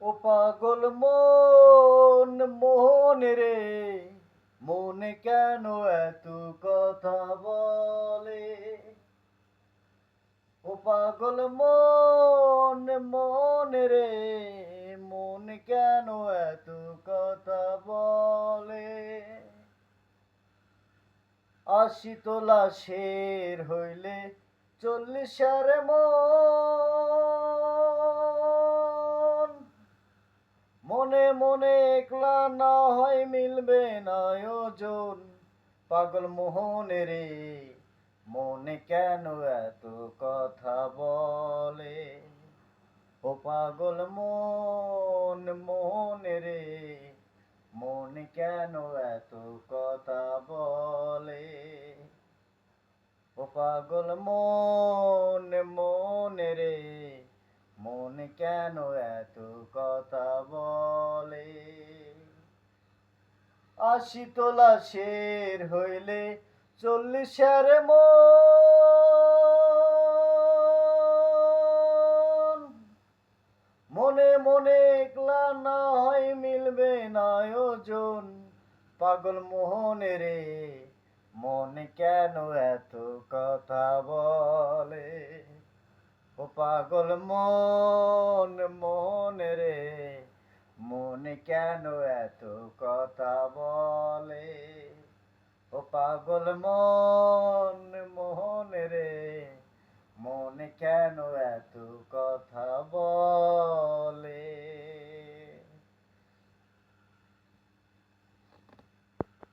ও পাগল মন মন রে, মনে কেন এত কথা বলে? ও পাগল মন মন রে, মন কেন এত কথা বলে? আশি তোলা শের হইলে 40 মন, মনে মনে একলা না হয় মিলবে না ওজন। পাগল মোহনে রে, মনে কেন এত কথা বলে? ও পাগল মন মনে রে, মনে কেন এত কথা বলে? ও পাগল মন মনে রে, মনে কেন এত কথা বলে? আশি তোলা শের হইলে 40 মন, মনে মনে একলা না হয় মিলবে না ওজন। পাগল মোহনে রে, মনে কেন এত কথা বলে? ও পাগল মন মনে রে, মনে কেন এত কথা বলে? ও পাগল মন মনে রে, মনে কেন এত কথা বলে?